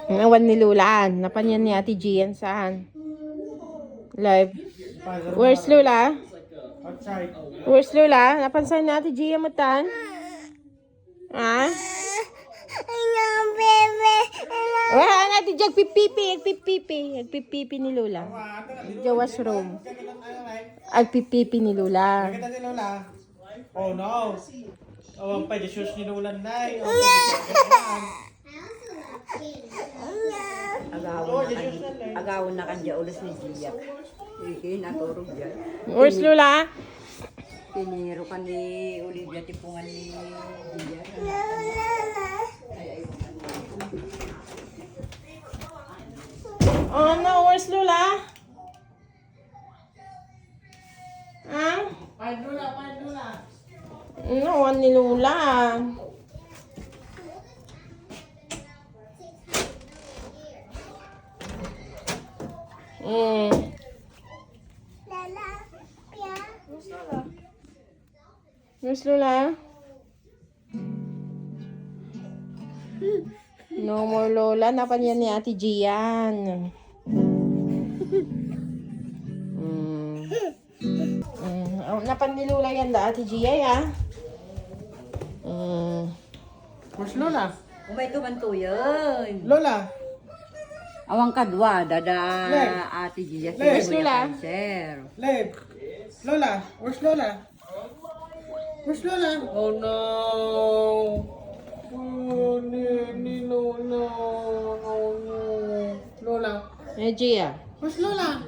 Nawan ni Lulaan. Napanyan ni Ate Gian saan? Live. Where's Lula? Outside. Where's Lula? Napansan ni Ate Gian mo tan? Ha? Wala nga Ate Gian. Agpipipi ni Lula. Sa washroom. Agpipipi ni Lula. Nakita ni Lola. Oh no. Oh, ang pwede shoes ni Lola na. Agawon na kanya ulos ni Giyak. Iki naturog dyan. Where's Lula? Piniro ka ni Olivia tipungan ni Giyak. Oh no, where's Lula? Ha? Find Lola. Nawan ni Lula. Where's Lola? No more Lola. Napanyan ni Ate Gian. Napan ni Lola yan da Ate Gia ya. Where's Lola? Umay to man to yun. Lola. Awang kadwa, dada Leg. ati Giyak. Where's Lola? Sir. Lev. Lola. Where's Lola? Where's Lola? Oh no. Oh, no. Lola. Eh Gia. Where's Lola?